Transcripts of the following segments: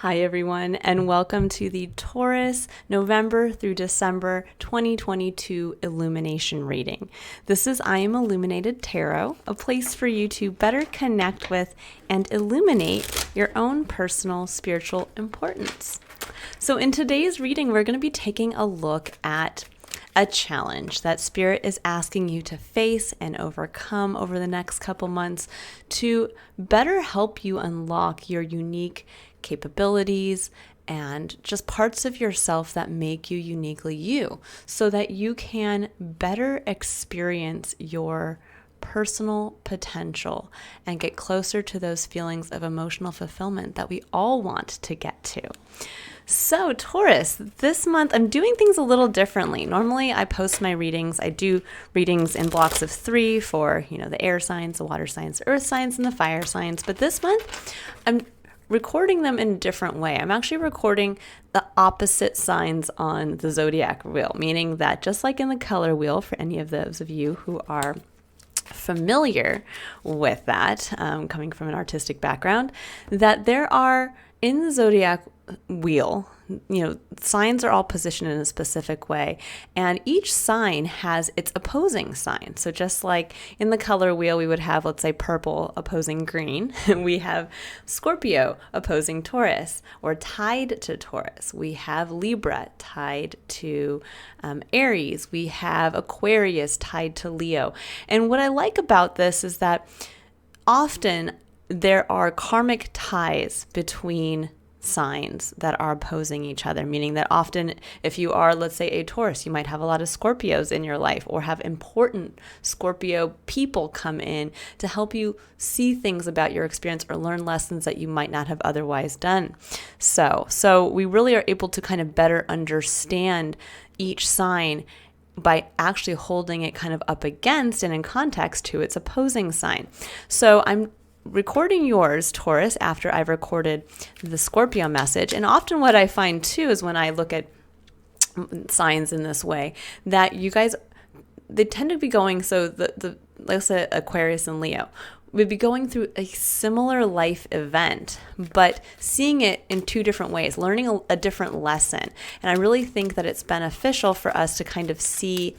Hi, everyone, and welcome to the Taurus November through December 2022 Illumination reading. This is I Am Illuminated Tarot, a place for you to better connect with and illuminate your own personal spiritual importance. So in today's reading, we're going to be taking a look at a challenge that Spirit is asking you to face and overcome over the next couple months to better help you unlock your unique capabilities and just parts of yourself that make you uniquely you, so that you can better experience your personal potential and get closer to those feelings of emotional fulfillment that we all want to get to. So Taurus, this month I'm doing things a little differently. Normally I post my readings. I do readings in blocks of 3 for, the air signs, the water signs, the earth signs, and the fire signs. But this month I'm recording them in a different way. I'm actually recording the opposite signs on the Zodiac wheel, meaning that just like in the color wheel, for any of those of you who are familiar with that, coming from an artistic background, that there are in the Zodiac wheel, signs are all positioned in a specific way, and each sign has its opposing sign. So just like in the color wheel, we would have, let's say, purple opposing green. We have Scorpio opposing Taurus, or tied to Taurus. We have Libra tied to Aries. We have Aquarius tied to Leo. And what I like about this is that often there are karmic ties between signs that are opposing each other, meaning that often if you are, let's say, a Taurus, you might have a lot of Scorpios in your life, or have important Scorpio people come in to help you see things about your experience or learn lessons that you might not have otherwise done. So we really are able to kind of better understand each sign by actually holding it kind of up against and in context to its opposing sign. So I'm recording yours, Taurus, after I've recorded the Scorpio message. And often what I find too is when I look at signs in this way, that you guys, they tend to be going, so let's say Aquarius and Leo, we'd be going through a similar life event, but seeing it in two different ways, learning a different lesson. And I really think that it's beneficial for us to kind of see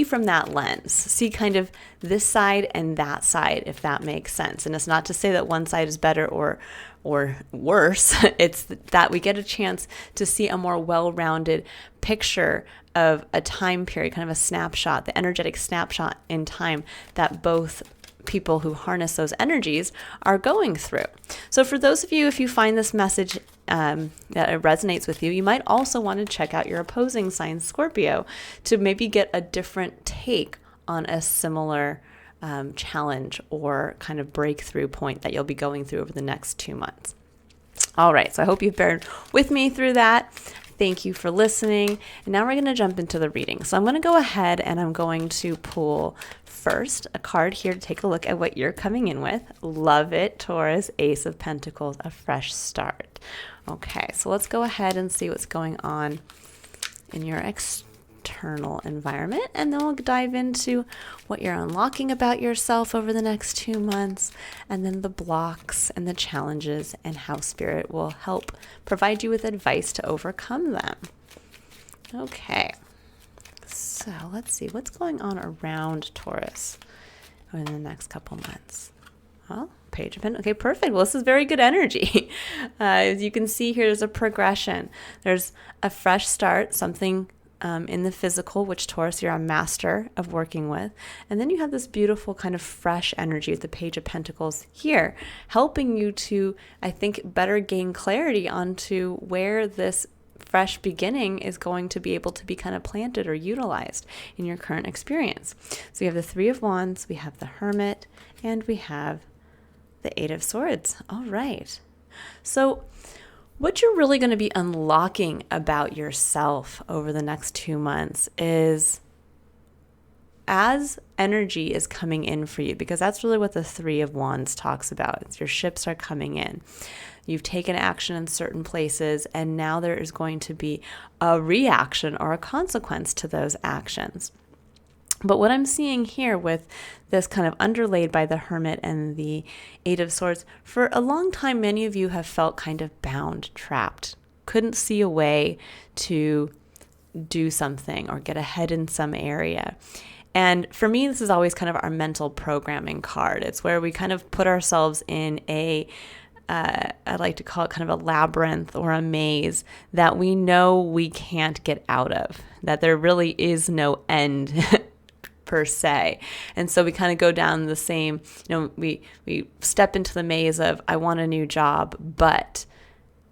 from that lens, see kind of this side and that side, if that makes sense. And it's not to say that one side is better or worse. It's that we get a chance to see a more well-rounded picture of a time period, kind of a snapshot, the energetic snapshot in time that both people who harness those energies are going through. So for those of you, if you find this message that it resonates with you, you might also want to check out your opposing sign, Scorpio, to maybe get a different take on a similar challenge or kind of breakthrough point that you'll be going through over the next 2 months. All right, so I hope you've bared with me through that. Thank you for listening. And now we're going to jump into the reading. So I'm going to go ahead and I'm going to pull first a card here to take a look at what you're coming in with. Love it, Taurus, Ace of Pentacles, a fresh start. Okay, so let's go ahead and see what's going on in your external environment, and then we'll dive into what you're unlocking about yourself over the next 2 months, and then the blocks and the challenges and how Spirit will help provide you with advice to overcome them. Okay, so let's see what's going on around Taurus in the next couple months. Well, Page of Pentacles. Okay, perfect. Well, this is very good energy. As you can see here, there's a progression. There's a fresh start, something in the physical, which Taurus, you're a master of working with. And then you have this beautiful kind of fresh energy with the Page of Pentacles here, helping you to, I think, better gain clarity onto where this fresh beginning is going to be able to be kind of planted or utilized in your current experience. So you have the Three of Wands, we have the Hermit, and we have the Eight of Swords. All right. So what you're really going to be unlocking about yourself over the next 2 months is, as energy is coming in for you, because that's really what the Three of Wands talks about. It's your ships are coming in. You've taken action in certain places, and now there is going to be a reaction or a consequence to those actions. But what I'm seeing here with this kind of underlaid by the Hermit and the Eight of Swords, for a long time, many of you have felt kind of bound, trapped, couldn't see a way to do something or get ahead in some area. And for me, this is always kind of our mental programming card. It's where we kind of put ourselves in I like to call it kind of a labyrinth or a maze that we know we can't get out of, that there really is no end per se. And so we kind of go down the same, we step into the maze of, I want a new job, but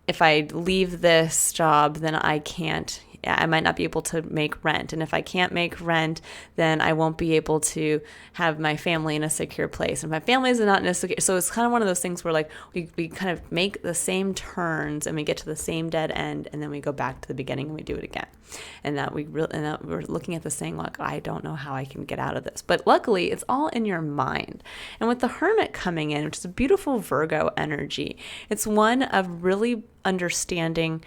if I leave this job, then I might not be able to make rent. And if I can't make rent, then I won't be able to have my family in a secure place. And my family is not in a secure, so it's kind of one of those things where like we kind of make the same turns and we get to the same dead end, and then we go back to the beginning and we do it again. And that we're looking at this saying, like, I don't know how I can get out of this. But luckily, it's all in your mind. And with the Hermit coming in, which is a beautiful Virgo energy, it's one of really understanding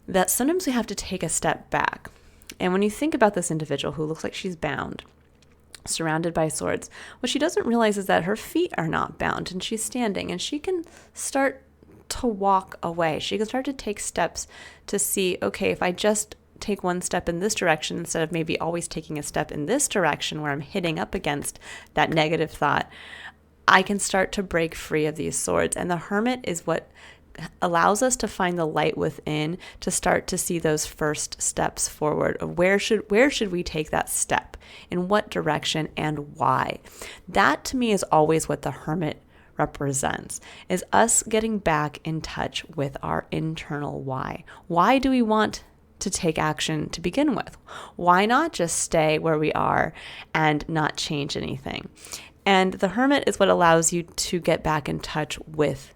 that sometimes we have to take a step back. And when you think about this individual who looks like she's bound, surrounded by swords, what she doesn't realize is that her feet are not bound and she's standing, and she can start to walk away. She can start to take steps to see, okay, if I just take one step in this direction instead of maybe always taking a step in this direction where I'm hitting up against that negative thought, I can start to break free of these swords. And the Hermit is what allows us to find the light within, to start to see those first steps forward of where should we take that step, in what direction, and why. That to me is always what the Hermit represents, is us getting back in touch with our internal why. Why do we want to take action to begin with? Why not just stay where we are and not change anything? And the Hermit is what allows you to get back in touch with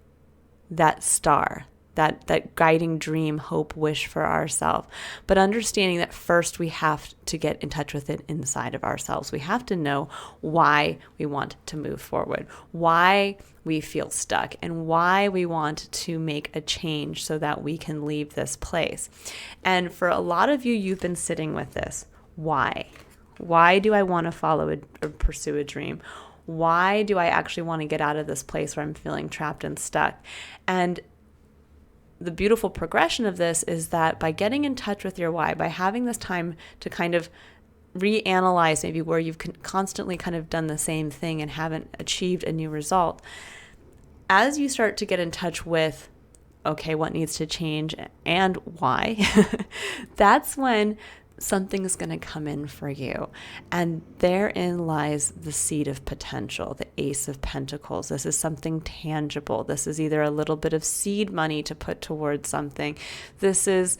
that star, that guiding dream, hope, wish for ourselves. But understanding that first we have to get in touch with it inside of ourselves. We have to know why we want to move forward, why we feel stuck, and why we want to make a change so that we can leave this place. And for a lot of you, you've been sitting with this. Why? Why do I want to follow or pursue a dream? Why do I actually want to get out of this place where I'm feeling trapped and stuck? And the beautiful progression of this is that by getting in touch with your why, by having this time to kind of reanalyze maybe where you've constantly kind of done the same thing and haven't achieved a new result, as you start to get in touch with, okay, what needs to change and why, that's when something is going to come in for you. And therein lies the seed of potential, the Ace of Pentacles. This is something tangible. This is either a little bit of seed money to put towards something. This is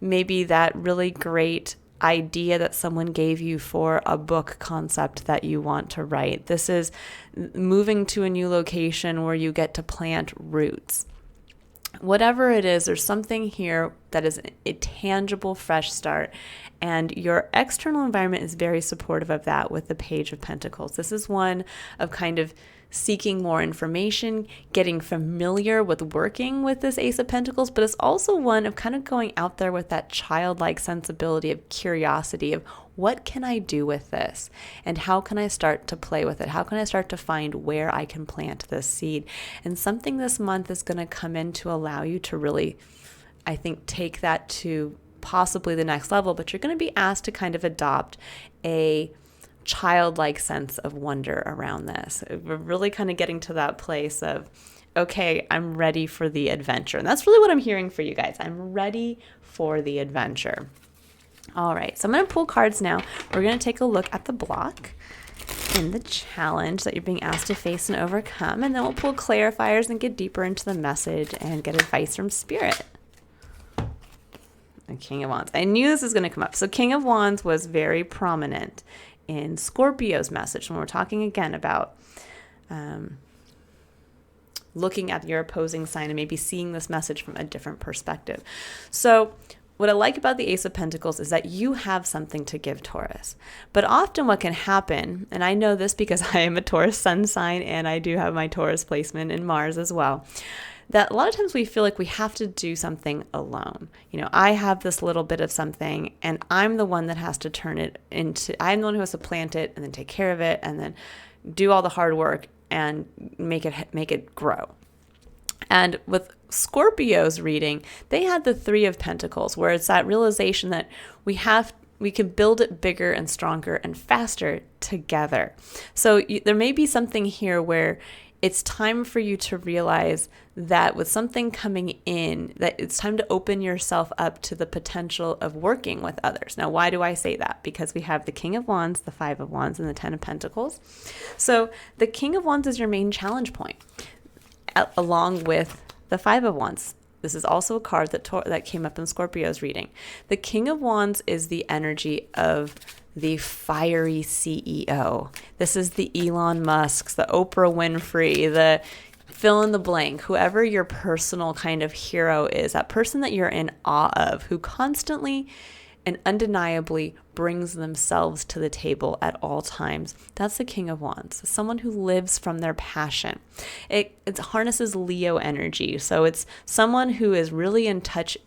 maybe that really great idea that someone gave you for a book concept that you want to write. This is moving to a new location where you get to plant roots. Whatever it is, there's something here that is a tangible, fresh start. And your external environment is very supportive of that with the Page of Pentacles. This is one of kind of seeking more information, getting familiar with working with this Ace of Pentacles, but it's also one of kind of going out there with that childlike sensibility of curiosity of what can I do with this? And how can I start to play with it? How can I start to find where I can plant this seed? And something this month is going to come in to allow you to really, I think, take that to possibly the next level, but you're going to be asked to kind of adopt a childlike sense of wonder around this. We're really kind of getting to that place of, okay, I'm ready for the adventure. And that's really what I'm hearing for you guys. I'm ready for the adventure. All right, so I'm going to pull cards now. We're going to take a look at the block and the challenge that you're being asked to face and overcome, and then we'll pull clarifiers and get deeper into the message and get advice from Spirit. The King of Wands. I knew this was going to come up. So King of Wands was very prominent in Scorpio's message when we're talking again about looking at your opposing sign and maybe seeing this message from a different perspective. So what I like about the Ace of Pentacles is that you have something to give, Taurus. But often what can happen, and I know this because I am a Taurus sun sign and I do have my Taurus placement in Mars as well, that a lot of times we feel like we have to do something alone. I have this little bit of something and I'm the one that has to turn it into, I'm the one who has to plant it and then take care of it and then do all the hard work and make it grow. And with Scorpio's reading, they had the Three of Pentacles, where it's that realization that we can build it bigger and stronger and faster together. So there may be something here where it's time for you to realize that with something coming in, that it's time to open yourself up to the potential of working with others. Now, why do I say that? Because we have the King of Wands, the Five of Wands, and the Ten of Pentacles. So the King of Wands is your main challenge point, along with the Five of Wands. This is also a card that came up in Scorpio's reading. The King of Wands is the energy of the fiery CEO. This is the Elon Musks, the Oprah Winfrey, the fill in the blank, whoever your personal kind of hero is, that person that you're in awe of, who constantly and undeniably brings themselves to the table at all times. That's the King of Wands, someone who lives from their passion. It harnesses Leo energy. So it's someone who is really in touch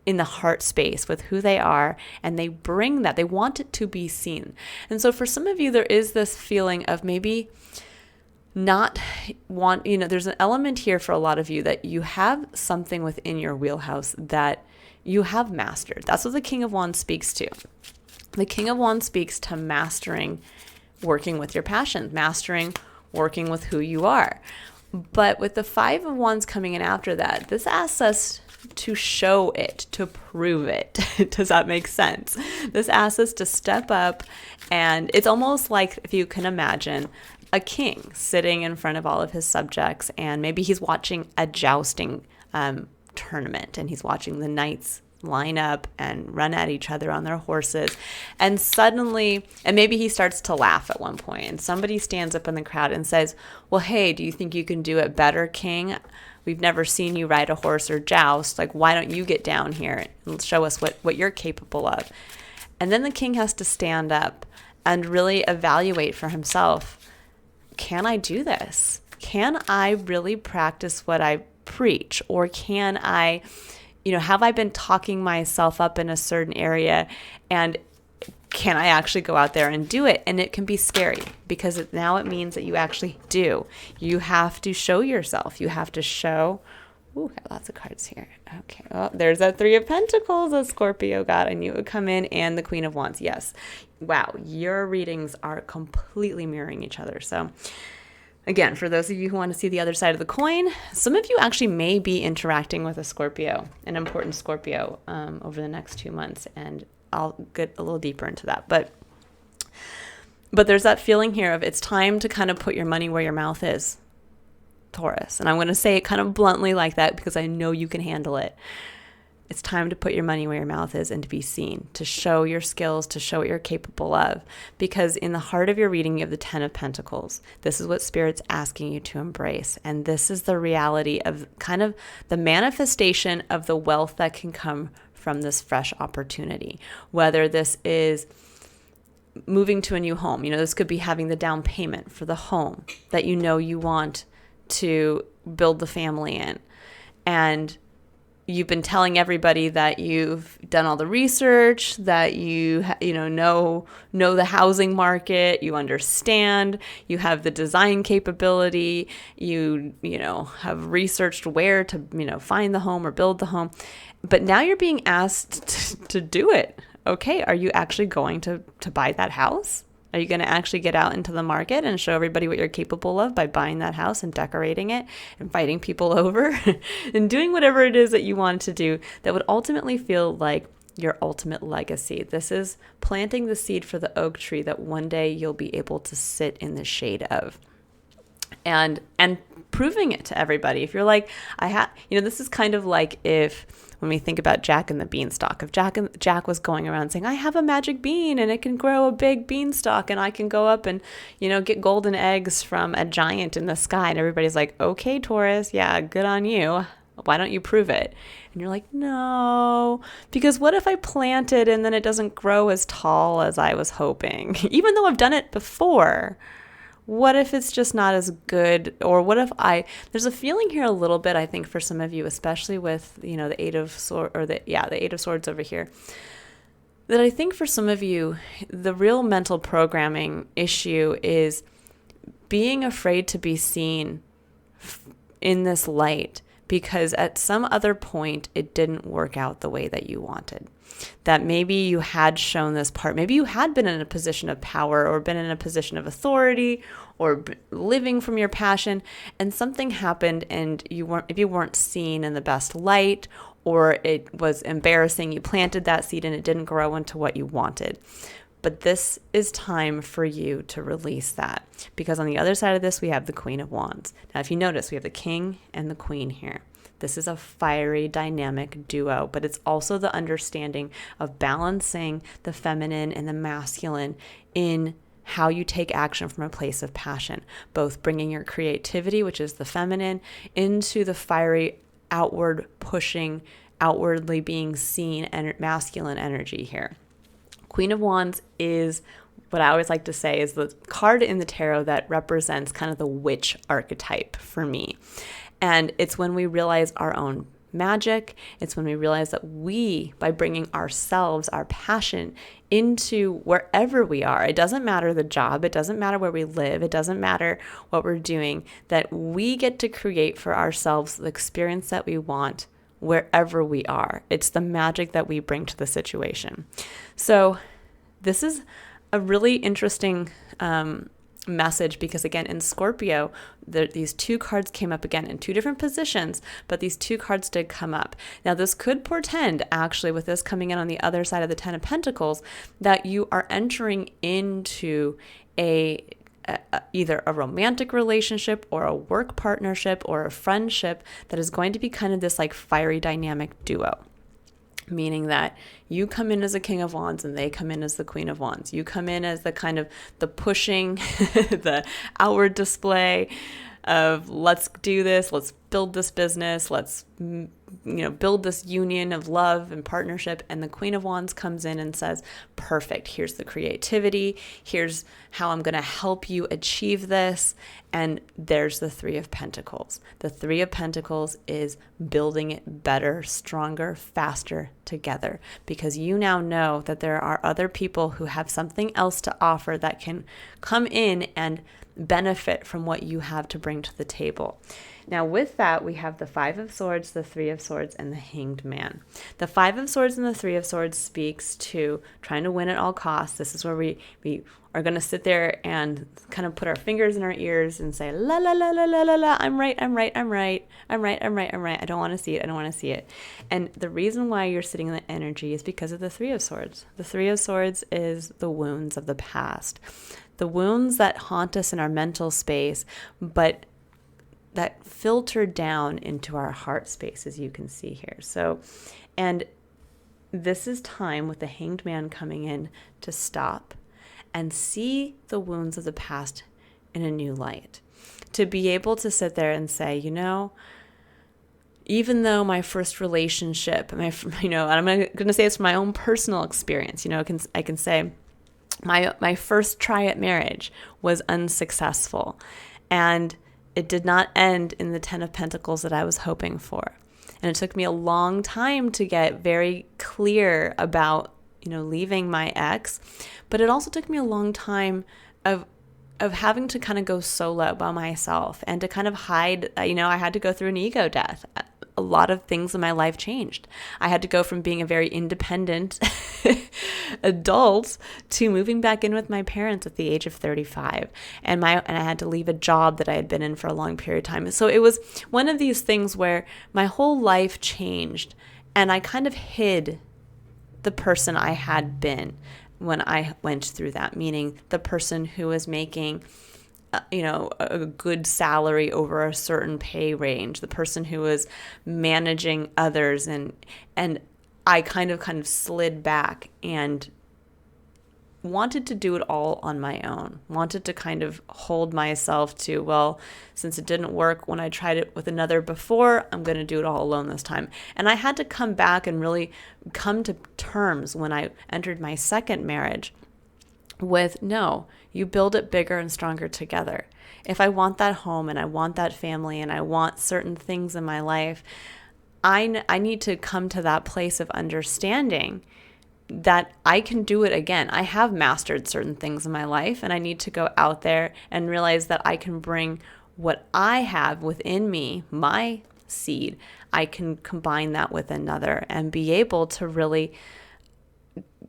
in the heart space with who they are, and they bring that. They want it to be seen. And so for some of you, there is this feeling of maybe there's an element here for a lot of you that you have something within your wheelhouse that you have mastered. That's what the King of Wands speaks to. The King of Wands speaks to mastering working with your passion, mastering working with who you are. But with the Five of Wands coming in after that, this asks us to show it, to prove it. Does that make sense? This asks us to step up, and it's almost like, if you can imagine, a king sitting in front of all of his subjects, and maybe he's watching a jousting tournament, and he's watching the knights line up and run at each other on their horses, and suddenly, and maybe he starts to laugh at one point, and somebody stands up in the crowd and says, well, hey, do you think you can do it better, king? We've never seen you ride a horse or joust. Like, why don't you get down here and show us what you're capable of? And then the king has to stand up and really evaluate for himself, can I do this? Can I really practice what I preach? Or can I, have I been talking myself up in a certain area, and can I actually go out there and do it? And it can be scary, because now it means that you actually do. You have to show yourself. You have to show. Ooh, got lots of cards here. Okay. Oh, there's that Three of Pentacles that Scorpio got. I knew it would come in, and the Queen of Wands. Yes. Wow. Your readings are completely mirroring each other. So again, for those of you who want to see the other side of the coin, some of you actually may be interacting with a Scorpio, an important Scorpio, over the next 2 months. And I'll get a little deeper into that. But there's that feeling here of it's time to kind of put your money where your mouth is, Taurus. And I'm going to say it kind of bluntly like that because I know you can handle it. It's time to put your money where your mouth is and to be seen, to show your skills, to show what you're capable of. Because in the heart of your reading, you have the Ten of Pentacles. This is what Spirit's asking you to embrace. And this is the reality of kind of the manifestation of the wealth that can come from this fresh opportunity. Whether this is moving to a new home, this could be having the down payment for the home that you want to build the family in. And you've been telling everybody that you've done all the research, that you know the housing market, you understand, you have the design capability, you have researched where to find the home or build the home. But now you're being asked to do it. Okay, are you actually going to buy that house? Are you going to actually get out into the market and show everybody what you're capable of by buying that house and decorating it, inviting people over, and doing whatever it is that you want to do that would ultimately feel like your ultimate legacy? This is planting the seed for the oak tree that one day you'll be able to sit in the shade of. And proving it to everybody. If you're like, this is kind of like when we think about Jack and the Beanstalk, if Jack was going around saying, I have a magic bean and it can grow a big beanstalk and I can go up and, get golden eggs from a giant in the sky. And everybody's like, okay, Taurus, yeah, good on you. Why don't you prove it? And you're like, no, because what if I plant it and then it doesn't grow as tall as I was hoping? Even though I've done it before, what if it's just not as good? Or what if there's a feeling here a little bit, I think, for some of you, especially with, the Eight of Swords, the Eight of Swords over here, that I think for some of you, the real mental programming issue is being afraid to be seen in this light, because at some other point it didn't work out the way that you wanted. That maybe you had shown this part, maybe you had been in a position of power or been in a position of authority or living from your passion, and something happened and you weren't seen in the best light, or it was embarrassing. You planted that seed and it didn't grow into what you wanted. But this is time for you to release that, because on the other side of this, we have the Queen of Wands. Now, if you notice, we have the King and the Queen here. This is a fiery, dynamic duo, but it's also the understanding of balancing the feminine and the masculine in how you take action from a place of passion, both bringing your creativity, which is the feminine, into the fiery, outward pushing, outwardly being seen and masculine energy here. Queen of Wands is what I always like to say is the card in the tarot that represents kind of the witch archetype for me. And it's when we realize our own magic. It's when we realize that we, by bringing ourselves, our passion into wherever we are, it doesn't matter the job, it doesn't matter where we live, it doesn't matter what we're doing, that we get to create for ourselves the experience that we want wherever we are. It's the magic that we bring to the situation. So this is a really interesting message, because again, in Scorpio, these two cards came up again in two different positions, but these two cards did come up. Now, this could portend, actually, with this coming in on the other side of the Ten of Pentacles, that you are entering into either a romantic relationship or a work partnership or a friendship that is going to be kind of this like fiery dynamic duo. Meaning that you come in as a King of Wands and they come in as the Queen of Wands. You come in as the kind of the pushing, the outward display of let's do this, let's build this business, let's build this union of love and partnership. And the Queen of Wands comes in and says, perfect, here's the creativity, here's how I'm going to help you achieve this. And there's the Three of Pentacles. The Three of Pentacles is building it better, stronger, faster together, because you now know that there are other people who have something else to offer that can come in and benefit from what you have to bring to the table. Now, with that, we have the Five of Swords, the Three of Swords, and the Hanged Man. The Five of Swords and the Three of Swords speaks to trying to win at all costs. This is where we are going to sit there and kind of put our fingers in our ears and say, la, la, la, la, la, la, la, I'm right. I don't want to see it. And the reason why you're sitting in the energy is because of the Three of Swords. The Three of Swords is the wounds of the past. The wounds that haunt us in our mental space, but that filter down into our heart space, as you can see here. So, and this is time with the Hanged Man coming in to stop and see the wounds of the past in a new light. To be able to sit there and say, even though my first relationship, and I'm going to say this from my own personal experience, I can say my first try at marriage was unsuccessful, and it did not end in the Ten of Pentacles that I was hoping for. And it took me a long time to get very clear about, leaving my ex. But it also took me a long time of having to kind of go solo by myself and to kind of hide. I had to go through an ego death. A lot of things in my life changed. I had to go from being a very independent adult to moving back in with my parents at the age of 35. And I had to leave a job that I had been in for a long period of time. So it was one of these things where my whole life changed, and I kind of hid the person I had been when I went through that, meaning the person who was making a good salary over a certain pay range, the person who was managing others, and I kind of slid back and wanted to do it all on my own, wanted to kind of hold myself to, well, since it didn't work when I tried it with another before, I'm going to do it all alone this time. And I had to come back and really come to terms when I entered my second marriage with no, you build it bigger and stronger together. If I want that home and I want that family and I want certain things in my life, I need to come to that place of understanding that I can do it again. I have mastered certain things in my life, and I need to go out there and realize that I can bring what I have within me, my seed. I can combine that with another and be able to really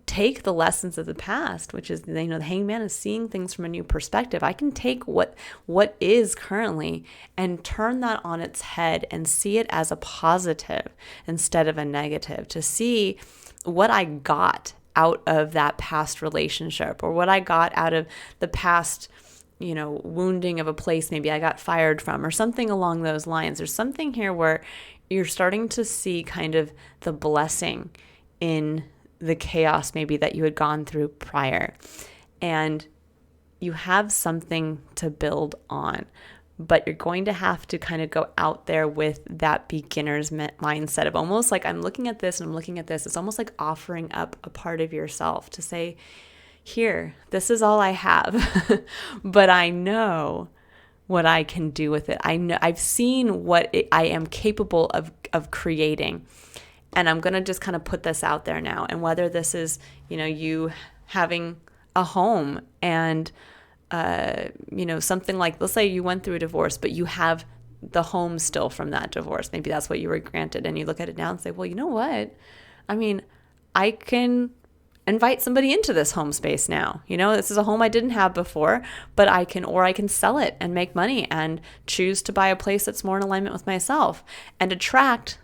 take the lessons of the past, which is, the hangman is seeing things from a new perspective. I can take what is currently and turn that on its head and see it as a positive instead of a negative, to see what I got out of that past relationship, or what I got out of the past, wounding of a place maybe I got fired from, or something along those lines. There's something here where you're starting to see kind of the blessing in the chaos maybe that you had gone through prior, and you have something to build on, but you're going to have to kind of go out there with that beginner's mindset of almost like, I'm looking at this and I'm looking at this. It's almost like offering up a part of yourself to say, here, this is all I have, but I know what I can do with it. I know I've seen what I am capable of creating. And I'm going to just kind of put this out there now. And whether this is, you having a home and, something like, let's say you went through a divorce, but you have the home still from that divorce. Maybe that's what you were granted. And you look at it now and say, well, you know what? I mean, I can invite somebody into this home space now. This is a home I didn't have before, but I can sell it and make money and choose to buy a place that's more in alignment with myself and attract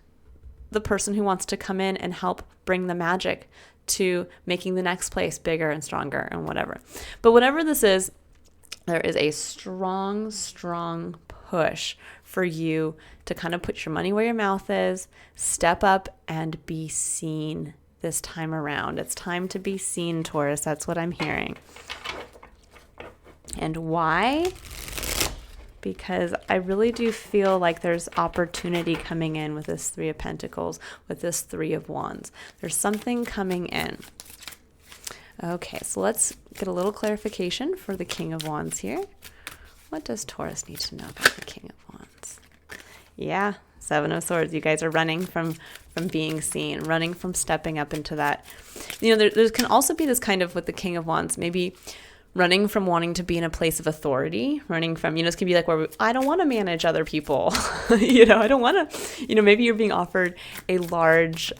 the person who wants to come in and help bring the magic to making the next place bigger and stronger and whatever. But whatever this is, there is a strong, strong push for you to kind of put your money where your mouth is, step up and be seen this time around. It's time to be seen, Taurus. That's what I'm hearing. And why? Because I really do feel like there's opportunity coming in with this Three of Pentacles, with this Three of Wands. There's something coming in. Okay, so let's get a little clarification for the King of Wands here. What does Taurus need to know about the King of Wands? Yeah, Seven of Swords. You guys are running from being seen, running from stepping up into that. There can also be this kind of, with the King of Wands, maybe running from wanting to be in a place of authority, running from, this can be like where I don't want to manage other people. I don't want to, maybe you're being offered a large,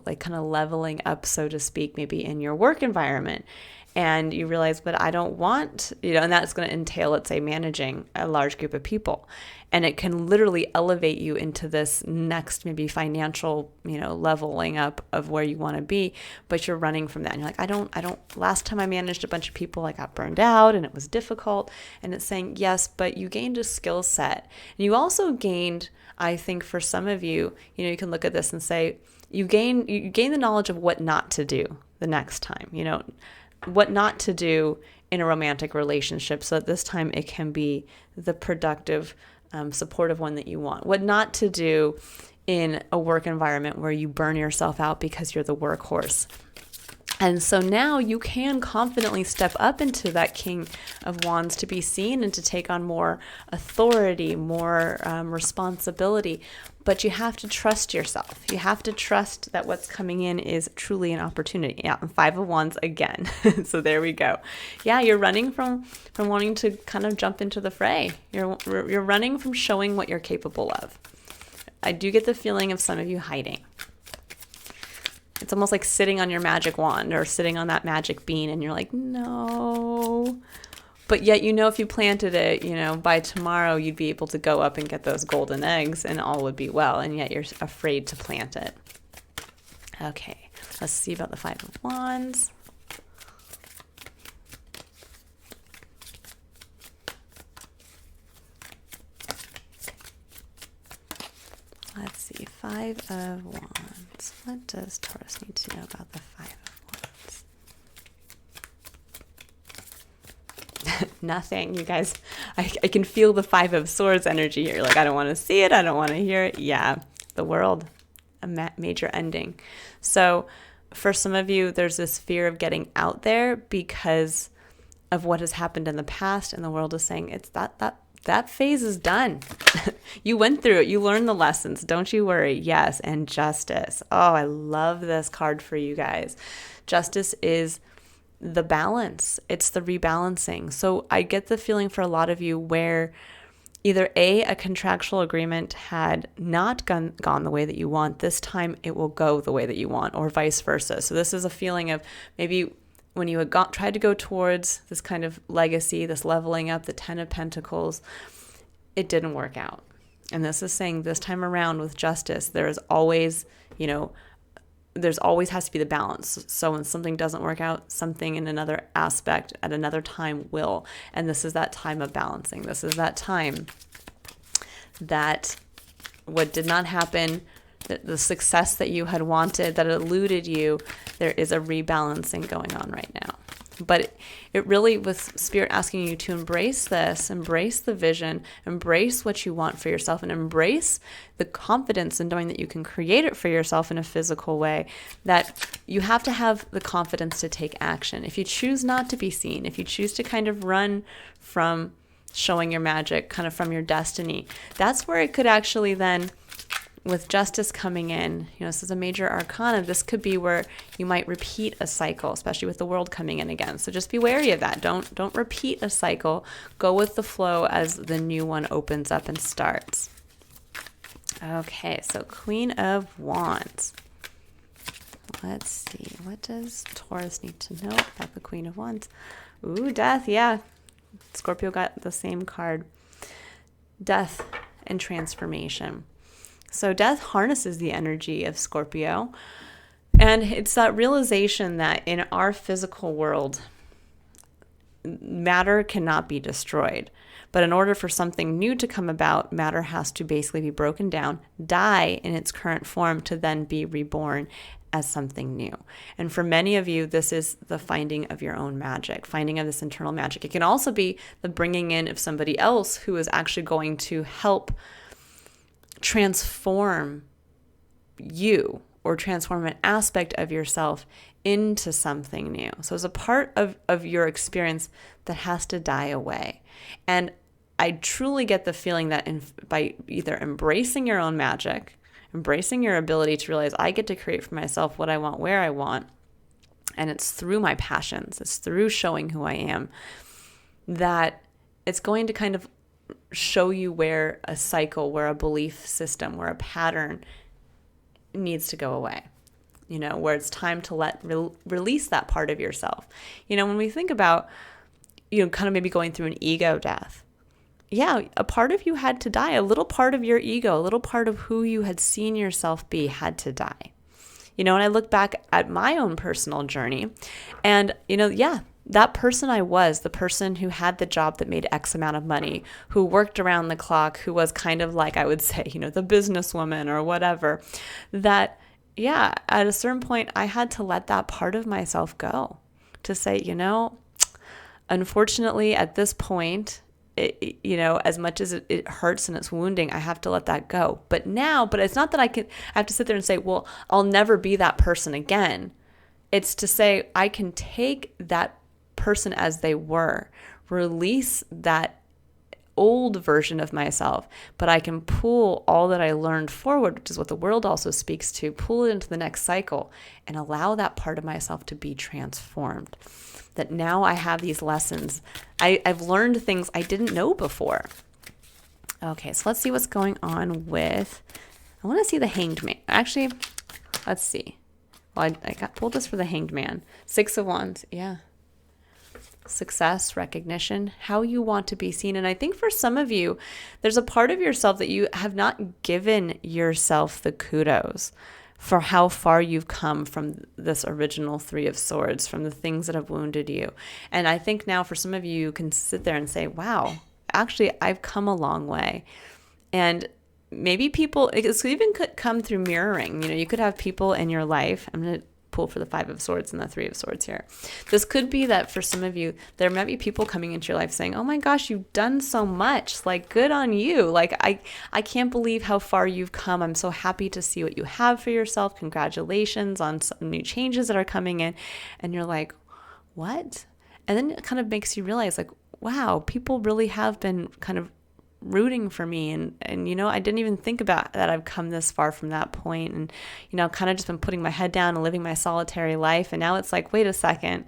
like kind of leveling up, so to speak, maybe in your work environment. And you realize, but I don't want, and that's going to entail, let's say, managing a large group of people. And it can literally elevate you into this next maybe financial, leveling up of where you want to be, but you're running from that. And you're like, I don't, last time I managed a bunch of people, I got burned out and it was difficult. And it's saying, yes, but you gained a skill set. And you also gained, I think for some of you, you can look at this and say, you gain the knowledge of what not to do the next time, what not to do in a romantic relationship, so that this time it can be the productive, supportive one that you want. What not to do in a work environment where you burn yourself out because you're the workhorse. And so now you can confidently step up into that King of Wands to be seen and to take on more authority, more responsibility. But you have to trust yourself. You have to trust that what's coming in is truly an opportunity. Yeah, Five of Wands again. So there we go. Yeah, you're running from wanting to kind of jump into the fray. You're running from showing what you're capable of. I do get the feeling of some of you hiding. It's almost like sitting on your magic wand or sitting on that magic bean and you're like, no. But yet, if you planted it, by tomorrow you'd be able to go up and get those golden eggs and all would be well. And yet you're afraid to plant it. Okay, let's see about the Five of Wands. Let's see, Five of Wands. What does Taurus need to know about the Five of Wands? Nothing, you guys. I can feel the Five of Swords energy here. Like, I don't want to see it. I don't want to hear it. Yeah, the world, a major ending. So for some of you, there's this fear of getting out there because of what has happened in the past, and the world is saying it's that phase is done. You went through it. You learned the lessons. Don't you worry. Yes. And justice. Oh, I love this card for you guys. Justice is the balance. It's the rebalancing. So I get the feeling for a lot of you where either a contractual agreement had not gone the way that you want. This time it will go the way that you want, or vice versa. So this is a feeling of maybe when you had tried to go towards this kind of legacy, this leveling up, the 10 of Pentacles, it didn't work out. And this is saying this time around with justice, there is always, there's always has to be the balance. So when something doesn't work out, something in another aspect at another time will. And this is that time of balancing. This is that time that what did not happen, the success that you had wanted, that eluded you, there is a rebalancing going on right now. But it really was Spirit asking you to embrace this, embrace the vision, embrace what you want for yourself, and embrace the confidence in knowing that you can create it for yourself in a physical way, that you have to have the confidence to take action. If you choose not to be seen, if you choose to kind of run from showing your magic, kind of from your destiny, that's where it could actually then, with justice coming in, this is a major arcana. This could be where you might repeat a cycle, especially with the world coming in again. So just be wary of that. Don't repeat a cycle. Go with the flow as the new one opens up and starts. Okay, so Queen of Wands. Let's see. What does Taurus need to know about the Queen of Wands? Ooh, death. Yeah. Scorpio got the same card. Death and transformation. So death harnesses the energy of Scorpio, and it's that realization that in our physical world, matter cannot be destroyed. But in order for something new to come about, matter has to basically be broken down, die in its current form to then be reborn as something new. And for many of you, this is the finding of your own magic, finding of this internal magic. It can also be the bringing in of somebody else who is actually going to help transform you or transform an aspect of yourself into something new. So it's a part of your experience that has to die away. And I truly get the feeling that by either embracing your own magic, embracing your ability to realize I get to create for myself what I want, where I want, and it's through my passions, it's through showing who I am, that it's going to kind of show you where a cycle, where a belief system, where a pattern needs to go away, where it's time to release that part of yourself. When we think about, kind of maybe going through an ego death, yeah, a part of you had to die. A little part of your ego, a little part of who you had seen yourself be had to die. And I look back at my own personal journey and, that person I was, the person who had the job that made X amount of money, who worked around the clock, who was kind of like, I would say, the businesswoman or whatever, that, yeah, at a certain point, I had to let that part of myself go to say, unfortunately, at this point, as much as it hurts and it's wounding, I have to let that go. But it's not that I have to sit there and say, well, I'll never be that person again. It's to say, I can take that person as they were, release that old version of myself, but I can pull all that I learned forward, which is what the world also speaks to, pull it into the next cycle and allow that part of myself to be transformed. That now I have these lessons. I've learned things I didn't know before. Okay, so let's see what's going on with, I want to see the Hanged Man. Actually, let's see. Well, I got pulled this for the Hanged Man. 6 of Wands, yeah. Success, recognition, how you want to be seen. And I think for some of you, there's a part of yourself that you have not given yourself the kudos for how far you've come from this original 3 of Swords, from the things that have wounded you. And I think now for some of you, you can sit there and say, wow, actually, I've come a long way. And maybe people, it even could come through mirroring. You could have people in your life. I'm going to pull for the Five of Swords and the Three of Swords here. This could be that for some of you, there might be people coming into your life saying, oh my gosh, you've done so much. Like, good on you. Like, I can't believe how far you've come. I'm so happy to see what you have for yourself. Congratulations on some new changes that are coming in. And you're like, what? And then it kind of makes you realize, like, wow, people really have been kind of rooting for me. And you know, I didn't even think about that I've come this far from that point. And, you know, kind of just been putting my head down and living my solitary life. And now it's like, wait a second,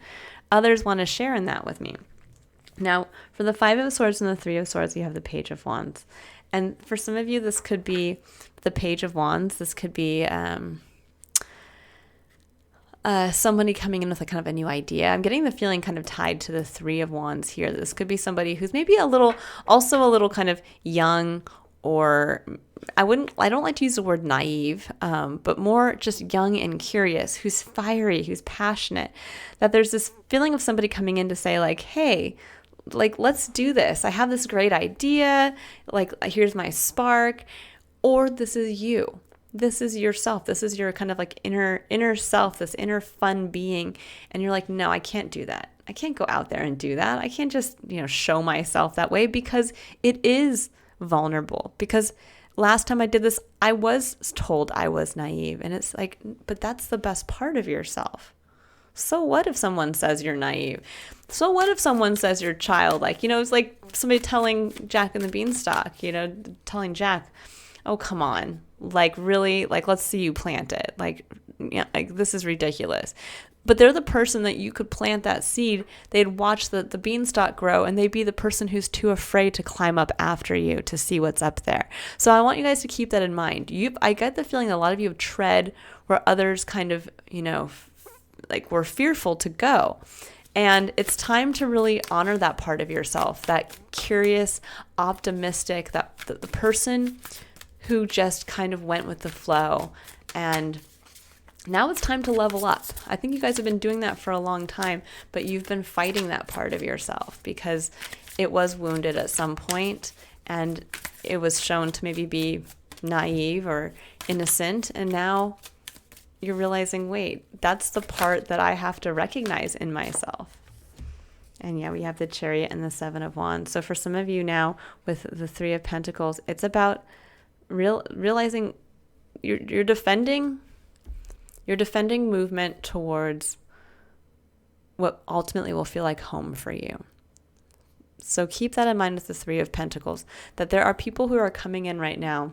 others want to share in that with me. Now, for the Five of Swords and the Three of Swords, you have the Page of Wands. And for some of you, this could be the Page of Wands. This could be somebody coming in with a kind of a new idea. I'm getting the feeling kind of tied to the Three of Wands here. This could be somebody who's maybe also a little kind of young, or I don't like to use the word naive, but more just young and curious, who's fiery, who's passionate, that there's this feeling of somebody coming in to say like, hey, like, let's do this. I have this great idea. Like, here's my spark. Or this is you. This is yourself. This is your kind of like inner self, this inner fun being. And you're like, no, I can't do that. I can't go out there and do that. I can't just, you know, show myself that way, because it is vulnerable. Because last time I did this, I was told I was naive. And it's like, but that's the best part of yourself. So what if someone says you're naive? So what if someone says you're childlike? You know, it's like somebody telling Jack and the Beanstalk, you know, telling Jack, oh, come on. Like, really? Like, let's see you plant it. Like, yeah, like, this is ridiculous. But they're the person that you could plant that seed. They'd watch the beanstalk grow, and they'd be the person who's too afraid to climb up after you to see what's up there. So I want you guys to keep that in mind. I get the feeling that a lot of you have tread where others kind of, you know, like were fearful to go. And it's time to really honor that part of yourself, that curious, optimistic, that the person who just kind of went with the flow. And now it's time to level up. I think you guys have been doing that for a long time, but you've been fighting that part of yourself because it was wounded at some point, and it was shown to maybe be naive or innocent. And now you're realizing, wait, that's the part that I have to recognize in myself. And yeah, we have the Chariot and the Seven of Wands. So for some of you now with the Three of Pentacles, it's about realizing you're defending movement towards what ultimately will feel like home for you. So keep that in mind with the Three of Pentacles, that there are people who are coming in right now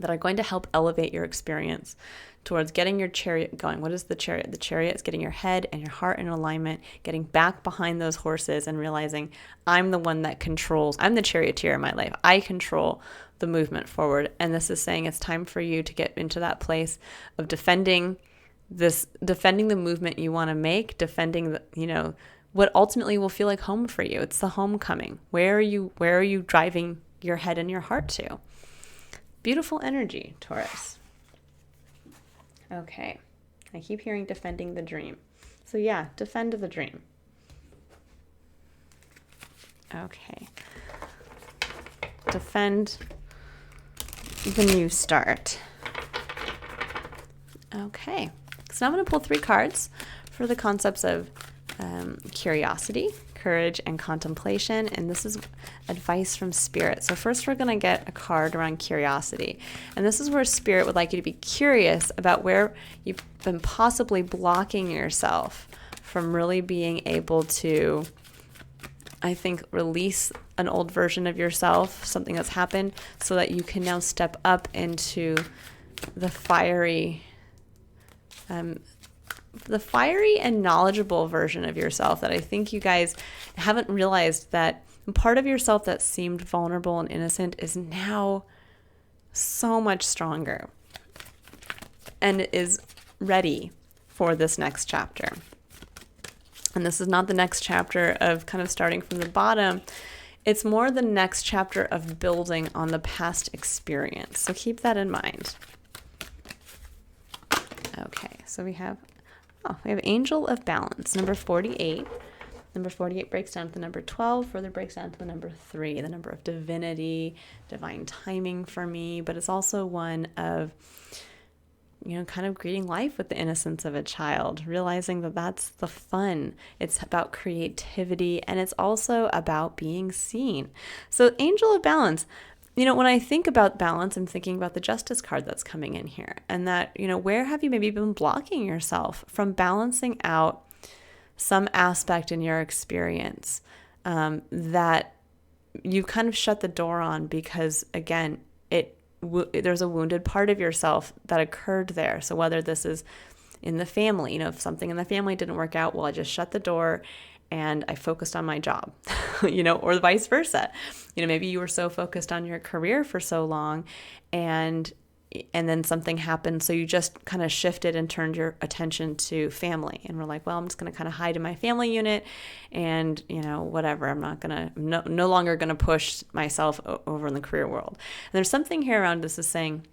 that are going to help elevate your experience towards getting your chariot going. What is the chariot? The chariot is getting your head and your heart in alignment, getting back behind those horses and realizing I'm the one that controls. I'm the charioteer in my life. I control the movement forward. And this is saying it's time for you to get into that place of defending the movement you want to make, defending the, you know, what ultimately will feel like home for you. It's the homecoming. Where are you driving your head and your heart to? Beautiful energy, Taurus. Okay. I keep hearing defending the dream. So yeah, defend the dream. Okay. Defend the new start. Okay. So now I'm going to pull 3 cards for the concepts of curiosity, courage, and contemplation. And this is advice from Spirit. So first we're going to get a card around curiosity. And this is where Spirit would like you to be curious about where you've been possibly blocking yourself from really being able to, I think, release an old version of yourself, something that's happened, so that you can now step up into the fiery and knowledgeable version of yourself that I think you guys haven't realized, that part of yourself that seemed vulnerable and innocent is now so much stronger and is ready for this next chapter. And this is not the next chapter of kind of starting from the bottom. It's more the next chapter of building on the past experience. So keep that in mind. Okay, so we have Angel of Balance, number 48. Number 48 breaks down to the number 12, further breaks down to the number 3, the number of divinity, divine timing for me, but it's also one of kind of greeting life with the innocence of a child, realizing that that's the fun. It's about creativity, and it's also about being seen. So Angel of Balance, when I think about balance, I'm thinking about the Justice card that's coming in here, and that, where have you maybe been blocking yourself from balancing out some aspect in your experience that you kind of shut the door on because, again, there's a wounded part of yourself that occurred there. So whether this is in the family, if something in the family didn't work out, well, I just shut the door and I focused on my job, or vice versa. Maybe you were so focused on your career for so long and then something happened. So you just kind of shifted and turned your attention to family and we're like, well, I'm just going to kind of hide in my family unit and, whatever. I'm not going to, no longer going to push myself over in the career world. And there's something here around this is saying,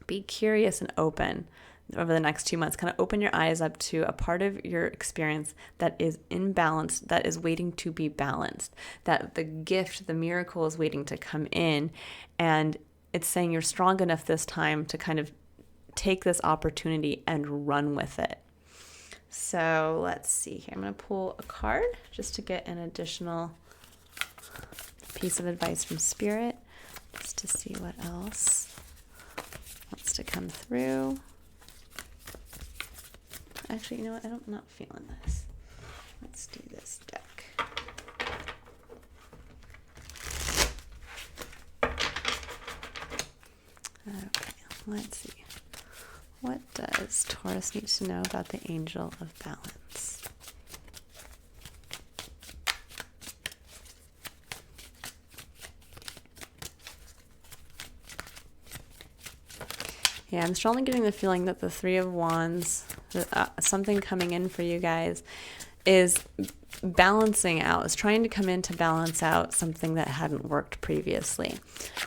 be curious and open over the next 2 months. Kind of open your eyes up to a part of your experience that is imbalanced, that is waiting to be balanced, that the gift, the miracle is waiting to come in. And it's saying you're strong enough this time to kind of take this opportunity and run with it. So let's see here. I'm going to pull a card just to get an additional piece of advice from Spirit, just to see what else wants to come through. Actually, you know what? I'm not feeling this. Let's do this deck. Okay, let's see. What does Taurus need to know about the Angel of Balance? Yeah, I'm strongly getting the feeling that the Three of Wands, something coming in for you guys, is balancing out, is trying to come in to balance out something that hadn't worked previously.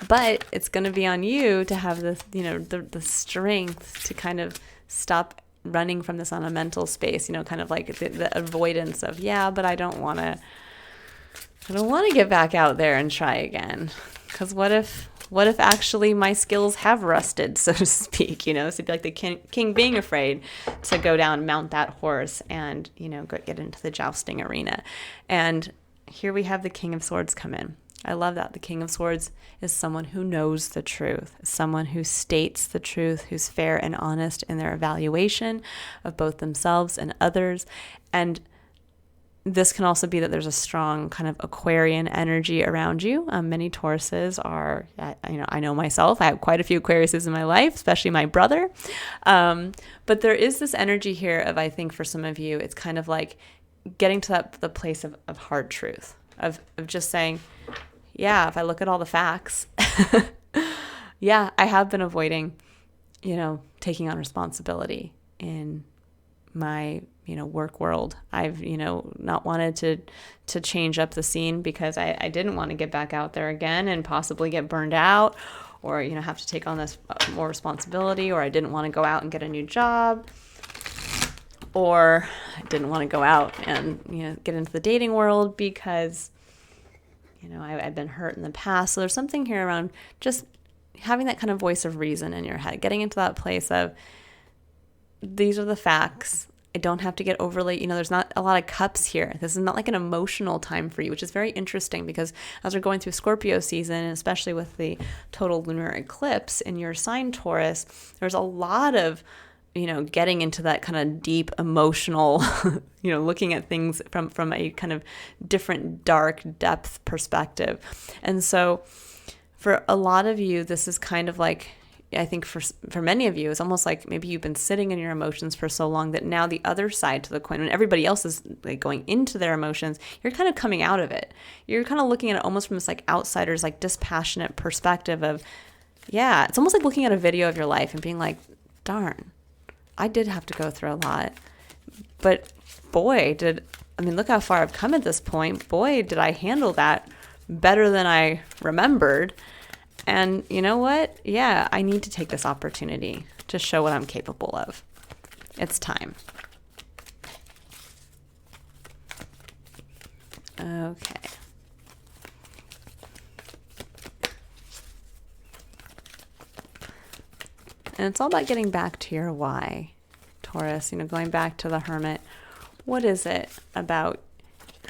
But it's going to be on you to have the strength to kind of stop running from this on a mental space, kind of like the avoidance of, but I don't want to get back out there and try again. Because what if actually my skills have rusted, so to speak, so it'd be like the king being afraid to go down, mount that horse and, get into the jousting arena. And here we have the King of Swords come in. I love that. The King of Swords is someone who knows the truth, someone who states the truth, who's fair and honest in their evaluation of both themselves and others. And this can also be that there's a strong kind of Aquarian energy around you. Many Tauruses are, I know myself, I have quite a few Aquariuses in my life, especially my brother. But there is this energy here of, I think for some of you, it's kind of like getting to the place of hard truth, of just saying, if I look at all the facts, I have been avoiding, taking on responsibility in my work world. I've not wanted to change up the scene because I didn't want to get back out there again and possibly get burned out or have to take on this more responsibility, or I didn't want to go out and get a new job, or I didn't want to go out and get into the dating world because I've been hurt in the past. So there's something here around just having that kind of voice of reason in your head, getting into that place of, these are the facts. I don't have to get overly, there's not a lot of cups here. This is not like an emotional time for you, which is very interesting because as we're going through Scorpio season, especially with the total lunar eclipse in your sign Taurus, there's a lot of, getting into that kind of deep emotional, looking at things from a kind of different dark depth perspective. And so for a lot of you, this is kind of like, I think for many of you, it's almost like maybe you've been sitting in your emotions for so long that now the other side to the coin, when everybody else is like going into their emotions, you're kind of coming out of it. You're kind of looking at it almost from this like outsider's, like dispassionate perspective of, it's almost like looking at a video of your life and being like, darn, I did have to go through a lot. But boy, look how far I've come at this point. Boy, did I handle that better than I remembered. And you know what? I need to take this opportunity to show what I'm capable of. It's time. Okay. And it's all about getting back to your why, Taurus, going back to the Hermit. What is it about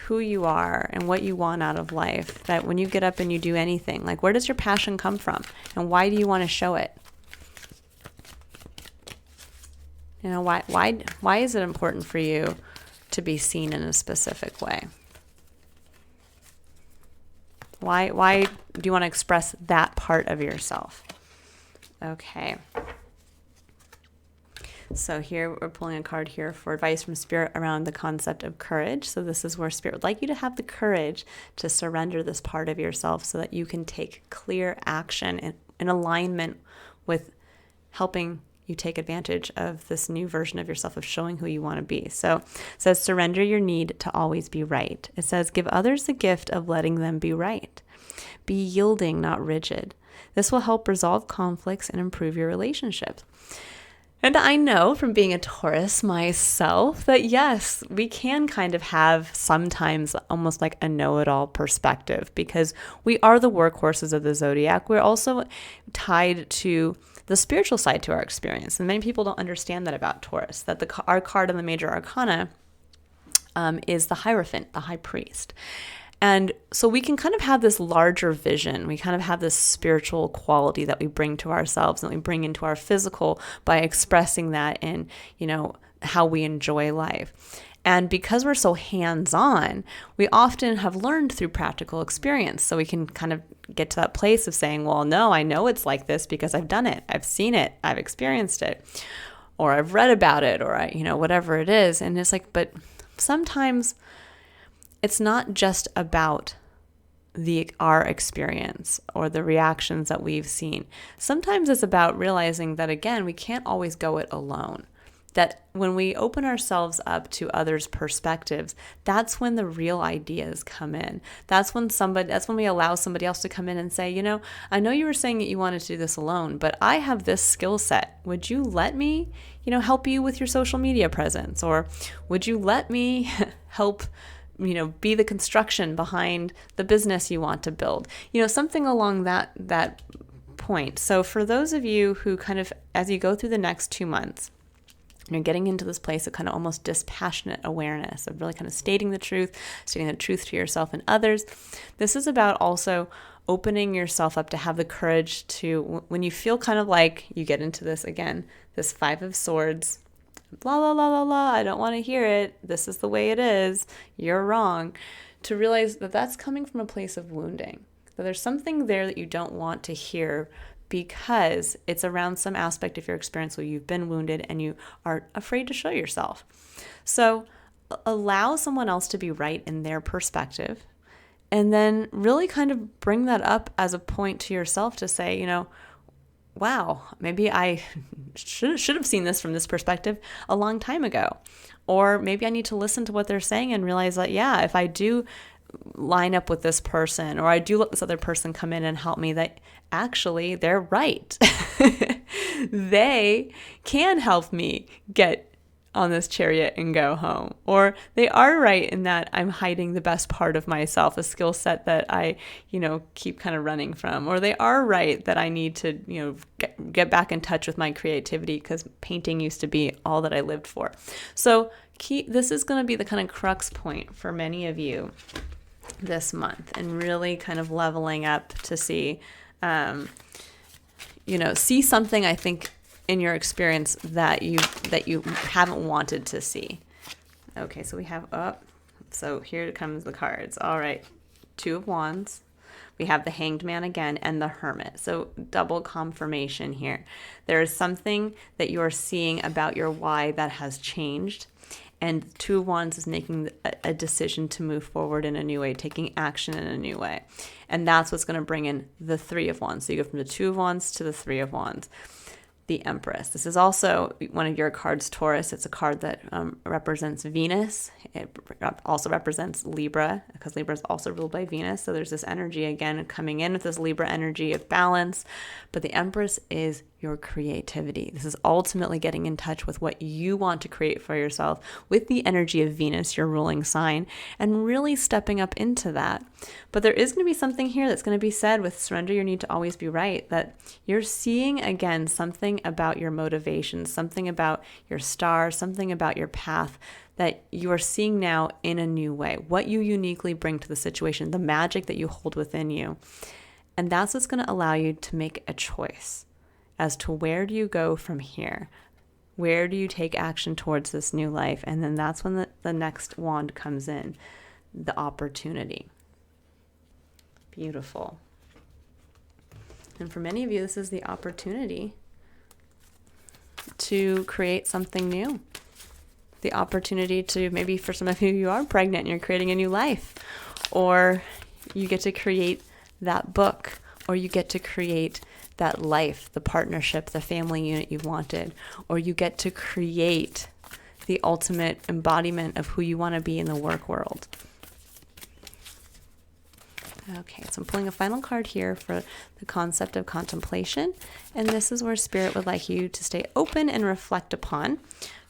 who you are and what you want out of life that when you get up and you do anything, like where does your passion come from and why do you want to show it? Why is it important for you to be seen in a specific way? Why do you want to express that part of yourself? Okay. So here we're pulling a card here for advice from Spirit around the concept of courage. So this is where Spirit would like you to have the courage to surrender this part of yourself so that you can take clear action in alignment with helping you take advantage of this new version of yourself, of showing who you want to be. So it says, surrender your need to always be right. It says, give others the gift of letting them be right. Be yielding, not rigid. This will help resolve conflicts and improve your relationships. And I know from being a Taurus myself that yes, we can kind of have sometimes almost like a know-it-all perspective because we are the workhorses of the Zodiac. We're also tied to the spiritual side to our experience. And many people don't understand that about Taurus, that our card in the major arcana is the Hierophant, the high priest. And so we can kind of have this larger vision. We kind of have this spiritual quality that we bring to ourselves and we bring into our physical by expressing that in, how we enjoy life. And because we're so hands-on, we often have learned through practical experience. So we can kind of get to that place of saying, well, no, I know it's like this because I've done it. I've seen it. I've experienced it. Or I've read about it or whatever it is. And it's like, but sometimes it's not just about our experience or the reactions that we've seen. Sometimes it's about realizing that, again, we can't always go it alone. That when we open ourselves up to others' perspectives, that's when the real ideas come in. That's when we allow somebody else to come in and say, I know you were saying that you wanted to do this alone, but I have this skill set. Would you let me, help you with your social media presence? Or would you let me help be the construction behind the business you want to build, something along that point. So for those of you who kind of, as you go through the next 2 months, you're getting into this place of kind of almost dispassionate awareness of really kind of stating the truth to yourself and others. This is about also opening yourself up to have the courage to, when you feel kind of like you get into this, again, this 5 of Swords, blah, blah, blah, blah, blah, I don't want to hear it. This is the way it is. You're wrong. To realize that that's coming from a place of wounding. That there's something there that you don't want to hear because it's around some aspect of your experience where you've been wounded and you are afraid to show yourself. So allow someone else to be right in their perspective and then really kind of bring that up as a point to yourself to say, wow, maybe I should have seen this from this perspective a long time ago. Or maybe I need to listen to what they're saying and realize that, yeah, if I do line up with this person or I do let this other person come in and help me, that actually they're right. They can help me get on this chariot and go home. Or they are right in that I'm hiding the best part of myself, a skill set that I, keep kind of running from. Or they are right that I need to, get back in touch with my creativity because painting used to be all that I lived for. So this is going to be the kind of crux point for many of you this month and really kind of leveling up to see, see something, I think, in your experience that you haven't wanted to see. Okay, so we have so here comes the cards. All right, 2 of Wands. We have the Hanged Man again and the Hermit. So double confirmation here. There is something that you are seeing about your why that has changed. And 2 of Wands is making a decision to move forward in a new way, taking action in a new way. And that's what's going to bring in the 3 of Wands. So you go from the 2 of Wands to the 3 of Wands. The Empress. This is also one of your cards, Taurus. It's a card that represents Venus. It also represents Libra because Libra is also ruled by Venus. So there's this energy again coming in with this Libra energy of balance. But the Empress is your creativity. This is ultimately getting in touch with what you want to create for yourself with the energy of Venus, your ruling sign, and really stepping up into that. But there is going to be something here that's going to be said with surrender your need to always be right, that you're seeing again something about your motivation, something about your star, something about your path that you are seeing now in a new way, what you uniquely bring to the situation, the magic that you hold within you. And that's what's going to allow you to make a choice as to where do you go from here? Where do you take action towards this new life? And then that's when the next wand comes in, the opportunity. Beautiful. And for many of you, this is the opportunity to create something new. The opportunity to, maybe for some of you, you are pregnant and you're creating a new life, or you get to create that book, or you get to create that life, the partnership, the family unit you wanted, or you get to create the ultimate embodiment of who you want to be in the work world. Okay, so I'm pulling a final card here for the concept of contemplation, and this is where Spirit would like you to stay open and reflect upon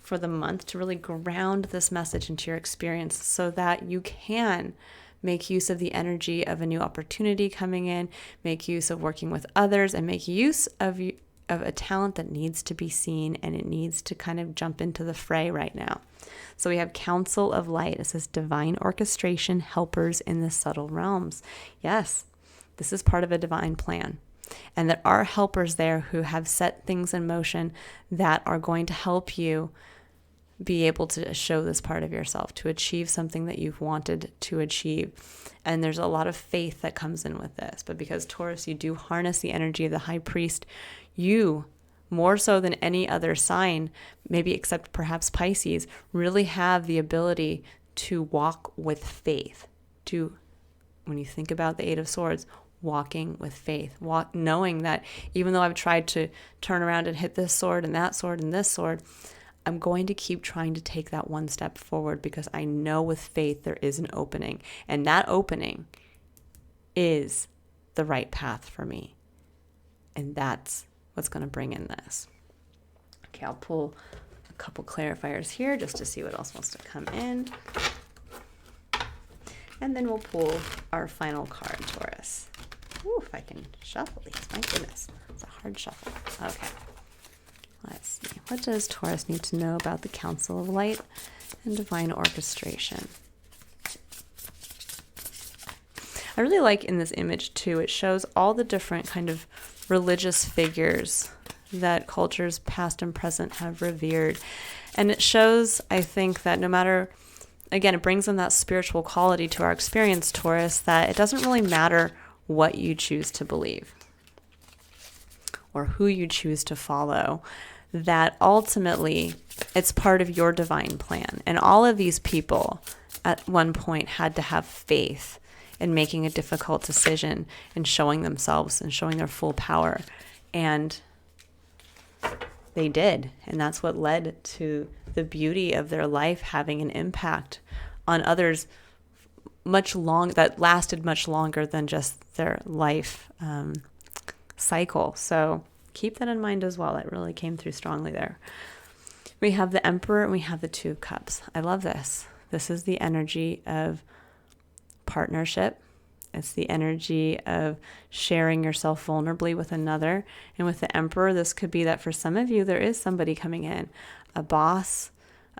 for the month, to really ground this message into your experience so that you can make use of the energy of a new opportunity coming in, make use of working with others, and make use of a talent that needs to be seen, and it needs to kind of jump into the fray right now. So we have Council of Light. It says divine orchestration, helpers in the subtle realms. Yes, this is part of a divine plan. And there are helpers there who have set things in motion that are going to help you be able to show this part of yourself, to achieve something that you've wanted to achieve. And there's a lot of faith that comes in with this. But because Taurus, you do harness the energy of the high priest, you, more so than any other sign, maybe except perhaps Pisces, really have the ability to walk with faith. To, when you think about the Eight of Swords, walking with faith, knowing that even though I've tried to turn around and hit this sword and that sword and this sword, I'm going to keep trying to take that one step forward because I know with faith there is an opening. And that opening is the right path for me. And that's what's going to bring in this. Okay, I'll pull a couple clarifiers here just to see what else wants to come in. And then we'll pull our final card, Taurus. Ooh, if I can shuffle these. My goodness, it's a hard shuffle. Okay. Let's see. What does Taurus need to know about the Council of Light and divine orchestration? I really like in this image too, it shows all the different kind of religious figures that cultures past and present have revered. And it shows, I think, that no matter, again, it brings in that spiritual quality to our experience, Taurus, that it doesn't really matter what you choose to believe or who you choose to follow, that ultimately it's part of your divine plan. And all of these people at one point had to have faith in making a difficult decision and showing themselves and showing their full power. And they did. And that's what led to the beauty of their life having an impact on others that lasted much longer than just their life cycle. So keep that in mind as well. That really came through strongly there. We have the Emperor and we have the Two of Cups. I love this. This is the energy of partnership. It's the energy of sharing yourself vulnerably with another. And with the Emperor, this could be that for some of you, there is somebody coming in, a boss.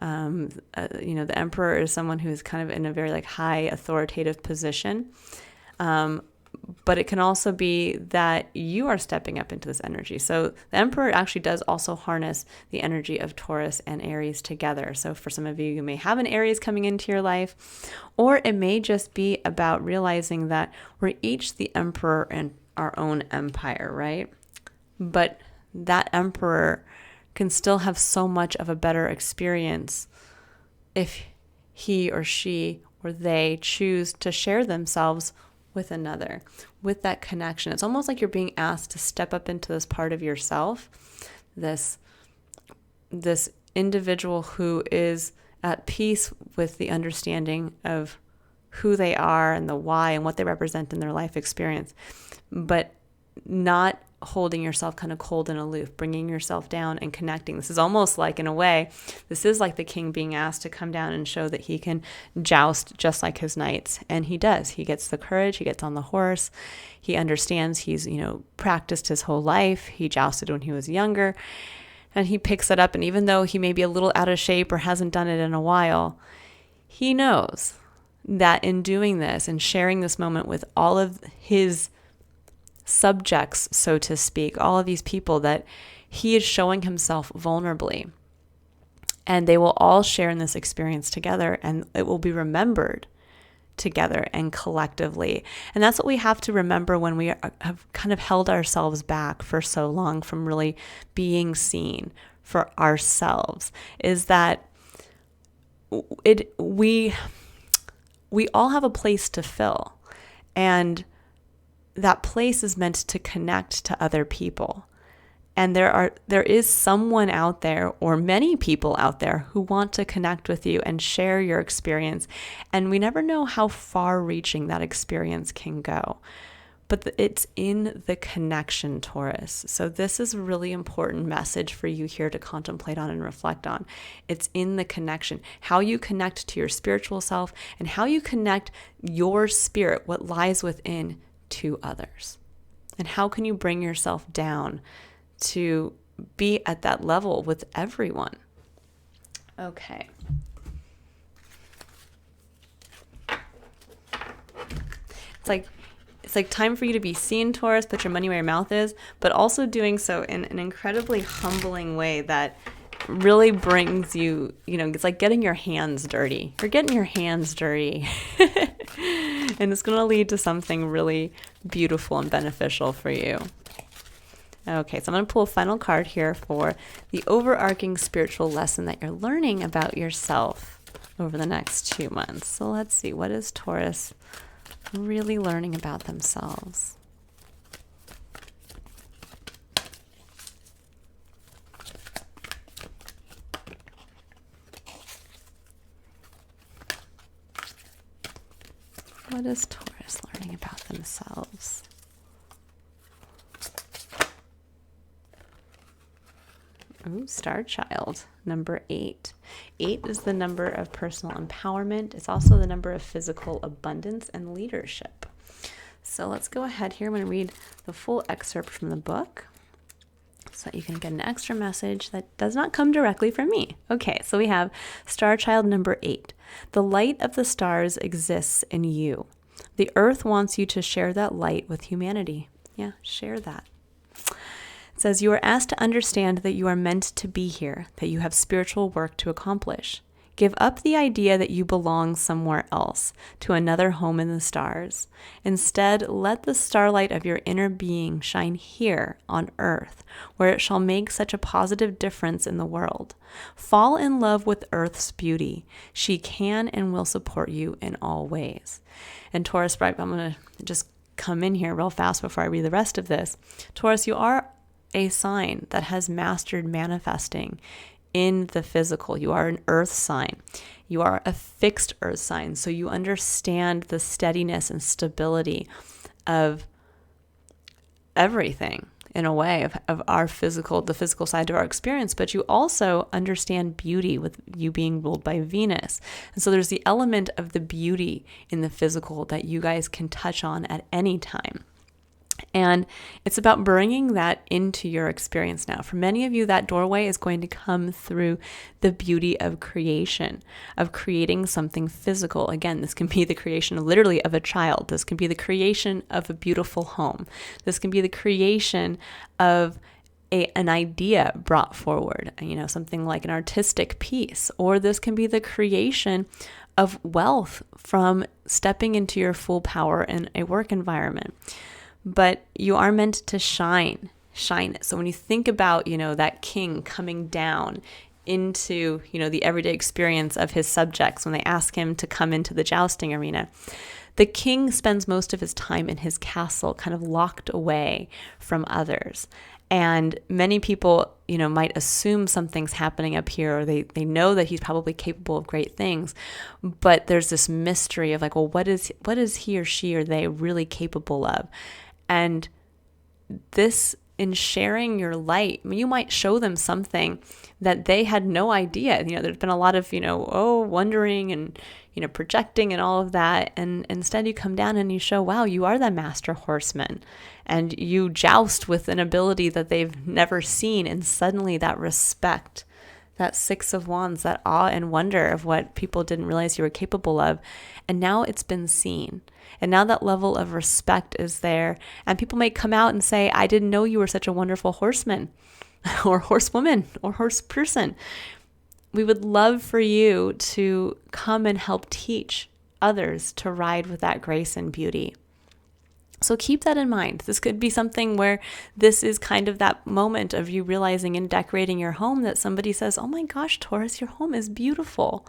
The Emperor is someone who is kind of in a very high authoritative position. But it can also be that you are stepping up into this energy. So the Emperor actually does also harness the energy of Taurus and Aries together. So for some of you, you may have an Aries coming into your life, or it may just be about realizing that we're each the Emperor in our own empire, right? But that Emperor can still have so much of a better experience if he or she or they choose to share themselves with another, with that connection. It's almost like you're being asked to step up into this part of yourself, this individual who is at peace with the understanding of who they are and the why and what they represent in their life experience, but not holding yourself kind of cold and aloof, bringing yourself down and connecting. This is almost like, in a way, this is like the king being asked to come down and show that he can joust just like his knights. And he does. He gets the courage. He gets on the horse. He understands he's, practiced his whole life. He jousted when he was younger. And he picks it up. And even though he may be a little out of shape or hasn't done it in a while, he knows that in doing this and sharing this moment with all of his subjects, so to speak, all of these people, that he is showing himself vulnerably. And they will all share in this experience together, and it will be remembered together and collectively. And that's what we have to remember when we have kind of held ourselves back for so long from really being seen for ourselves, is that we all have a place to fill, and that place is meant to connect to other people. And there is someone out there, or many people out there, who want to connect with you and share your experience. And we never know how far-reaching that experience can go. But it's in the connection, Taurus. So this is a really important message for you here to contemplate on and reflect on. It's in the connection, how you connect to your spiritual self and how you connect your spirit, what lies within, to others. And how can you bring yourself down to be at that level with everyone? Okay. It's like time for you to be seen, Taurus. Put your money where your mouth is, but also doing so in an incredibly humbling way that really brings you, it's like getting your hands dirty. You're getting your hands dirty. And it's going to lead to something really beautiful and beneficial for you. Okay, so I'm going to pull a final card here for the overarching spiritual lesson that you're learning about yourself over the next 2 months. So let's see, what is Taurus really learning about themselves? What is Taurus learning about themselves? Ooh, Star Child, number 8. 8 is the number of personal empowerment. It's also the number of physical abundance and leadership. So let's go ahead here. I'm going to read the full excerpt from the book so that you can get an extra message that does not come directly from me. Okay, so we have Star Child number 8. The light of the stars exists in you. The earth wants you to share that light with humanity. Yeah, share that. It says, you are asked to understand that you are meant to be here, that you have spiritual work to accomplish. Give up the idea that you belong somewhere else, to another home in the stars. Instead, let the starlight of your inner being shine here on earth, where it shall make such a positive difference in the world. Fall in love with Earth's beauty. She can and will support you in all ways. And Taurus, I'm going to just come in here real fast before I read the rest of this. Taurus, you are a sign that has mastered manifesting in the physical. You are an earth sign. You are a fixed earth sign. So you understand the steadiness and stability of everything in a way of our physical, the physical side of our experience, but you also understand beauty with you being ruled by Venus. And so there's the element of the beauty in the physical that you guys can touch on at any time. And it's about bringing that into your experience now. For many of you, that doorway is going to come through the beauty of creation, of creating something physical. Again, this can be the creation literally of a child. This can be the creation of a beautiful home. This can be the creation of an idea brought forward, something like an artistic piece. Or this can be the creation of wealth from stepping into your full power in a work environment. But you are meant to shine it. So when you think about, that king coming down into, the everyday experience of his subjects, when they ask him to come into the jousting arena, the king spends most of his time in his castle, kind of locked away from others. And many people, might assume something's happening up here, or they know that he's probably capable of great things. But there's this mystery of like, well, what is he or she or they really capable of? And this in sharing your light, you might show them something that they had no idea. There's been a lot of, wondering and, projecting and all of that. And instead you come down and you show, wow, you are the master horseman, and you joust with an ability that they've never seen. And suddenly that respect, that Six of Wands, that awe and wonder of what people didn't realize you were capable of. And now it's been seen. And now that level of respect is there. And people may come out and say, I didn't know you were such a wonderful horseman or horsewoman or horse person. We would love for you to come and help teach others to ride with that grace and beauty. So keep that in mind. This could be something where this is kind of that moment of you realizing in decorating your home that somebody says, oh my gosh, Taurus, your home is beautiful.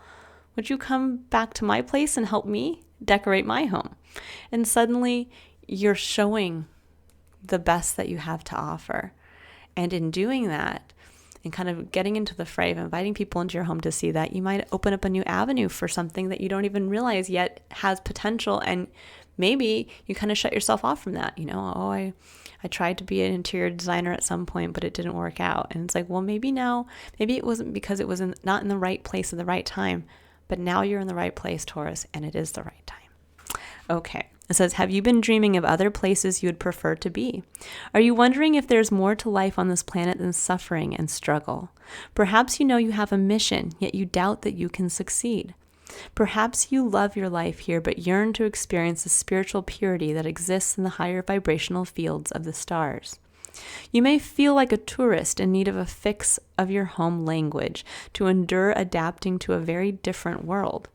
Would you come back to my place and help me decorate my home? And suddenly you're showing the best that you have to offer. And in doing that, and kind of getting into the fray of inviting people into your home to see that, you might open up a new avenue for something that you don't even realize yet has potential. And maybe you kind of shut yourself off from that. I tried to be an interior designer at some point, but it didn't work out. And it's like, well, maybe it wasn't because it was not in the right place at the right time, but now you're in the right place, Taurus, and it is the right time. Okay. It says, have you been dreaming of other places you would prefer to be? Are you wondering if there's more to life on this planet than suffering and struggle? Perhaps you know you have a mission, yet you doubt that you can succeed. Perhaps you love your life here, but yearn to experience the spiritual purity that exists in the higher vibrational fields of the stars. You may feel like a tourist in need of a fix of your home language to endure adapting to a very different world.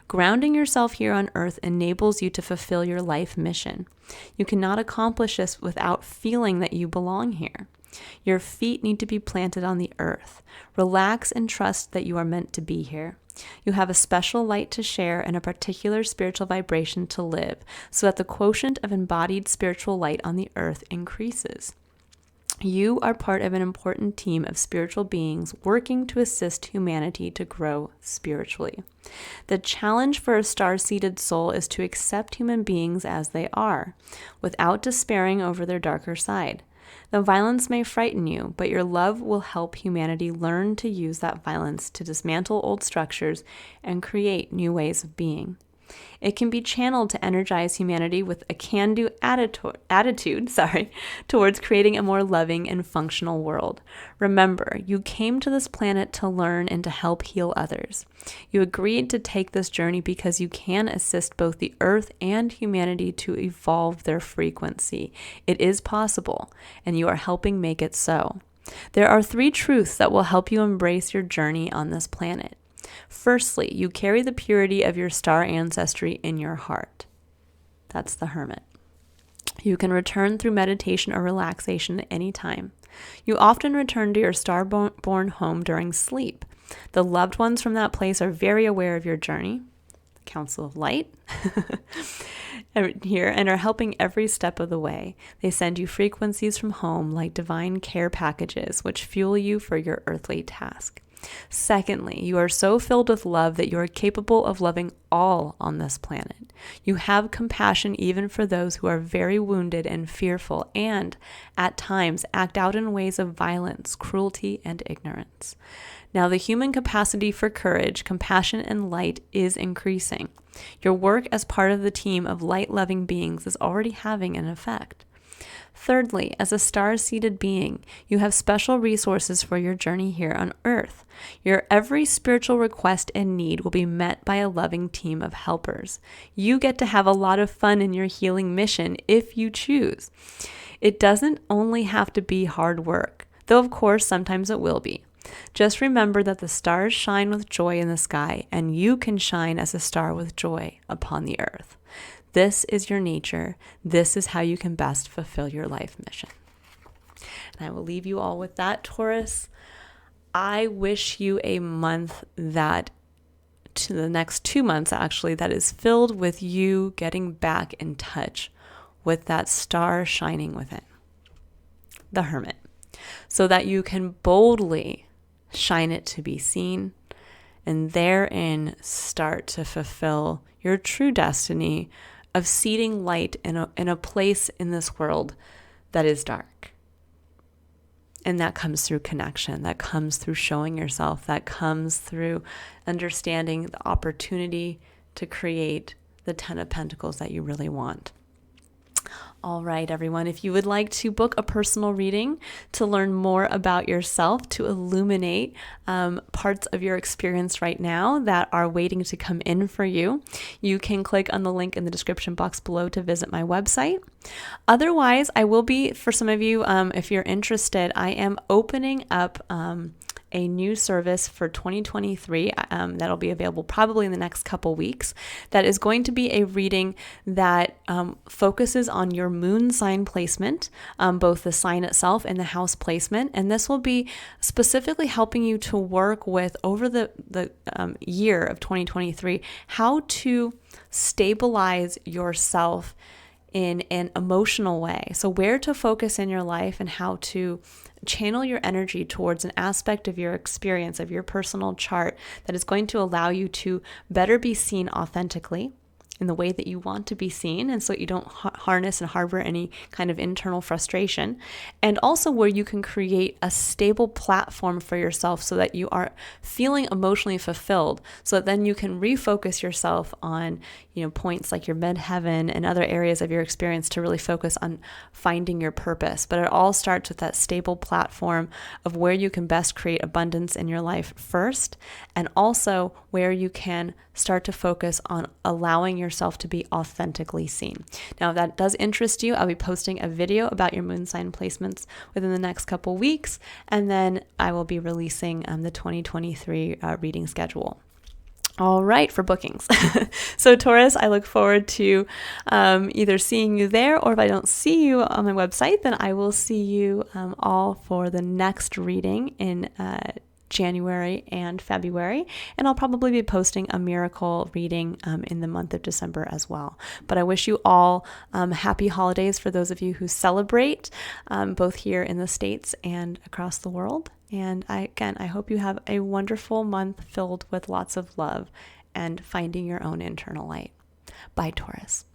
Grounding yourself here on earth enables you to fulfill your life mission. You cannot accomplish this without feeling that you belong here. Your feet need to be planted on the earth. Relax and trust that you are meant to be here. You have a special light to share and a particular spiritual vibration to live, so that the quotient of embodied spiritual light on the earth increases. You are part of an important team of spiritual beings working to assist humanity to grow spiritually. The challenge for a star-seeded soul is to accept human beings as they are, without despairing over their darker side. The violence may frighten you, but your love will help humanity learn to use that violence to dismantle old structures and create new ways of being. It can be channeled to energize humanity with a can-do attitude towards creating a more loving and functional world. Remember, you came to this planet to learn and to help heal others. You agreed to take this journey because you can assist both the earth and humanity to evolve their frequency. It is possible, and you are helping make it so. There are 3 truths that will help you embrace your journey on this planet. Firstly, you carry the purity of your star ancestry in your heart. That's the Hermit. You can return through meditation or relaxation at any time. You often return to your star-born home during sleep. The loved ones from that place are very aware of your journey, the Council of Light, here, and are helping every step of the way. They send you frequencies from home like divine care packages, which fuel you for your earthly task. Secondly, you are so filled with love that you are capable of loving all on this planet. You have compassion even for those who are very wounded and fearful and, at times, act out in ways of violence, cruelty, and ignorance. Now, the human capacity for courage, compassion, and light is increasing. Your work as part of the team of light-loving beings is already having an effect. Thirdly, as a star-seeded being, you have special resources for your journey here on Earth. Your every spiritual request and need will be met by a loving team of helpers. You get to have a lot of fun in your healing mission if you choose. It doesn't only have to be hard work, though of course sometimes it will be. Just remember that the stars shine with joy in the sky, and you can shine as a star with joy upon the earth. This is your nature. This is how you can best fulfill your life mission. And I will leave you all with that, Taurus. I wish you a month that, to the next 2 months actually, that is filled with you getting back in touch with that star shining within, the Hermit, so that you can boldly shine it to be seen and therein start to fulfill your true destiny of seeding light in a place in this world that is dark. And that comes through connection, that comes through showing yourself, that comes through understanding the opportunity to create the 10 of Pentacles that you really want. All right, everyone, if you would like to book a personal reading to learn more about yourself, to illuminate parts of your experience right now that are waiting to come in for you, you can click on the link in the description box below to visit my website. Otherwise, I will be, for some of you, if you're interested, I am opening up a new service for 2023 that'll be available probably in the next couple weeks. That is going to be a reading that focuses on your moon sign placement, both the sign itself and the house placement. And this will be specifically helping you to work with, over the year of 2023, how to stabilize yourself in an emotional way. So where to focus in your life and how to channel your energy towards an aspect of your experience, of your personal chart, that is going to allow you to better be seen authentically in the way that you want to be seen, and so you don't harness and harbor any kind of internal frustration, and also where you can create a stable platform for yourself so that you are feeling emotionally fulfilled, so that then you can refocus yourself on, points like your midheaven and other areas of your experience to really focus on finding your purpose. But it all starts with that stable platform of where you can best create abundance in your life first, and also where you can start to focus on allowing yourself to be authentically seen. Now, if that does interest you, I'll be posting a video about your moon sign placements within the next couple weeks, and then I will be releasing the 2023 reading schedule. All right, for bookings. So Taurus, I look forward to either seeing you there, or if I don't see you on my website, then I will see you all for the next reading in January and February, and I'll probably be posting a miracle reading in the month of December as well. But I wish you all happy holidays for those of you who celebrate, both here in the States and across the world. And I hope you have a wonderful month filled with lots of love and finding your own internal light. Bye, Taurus.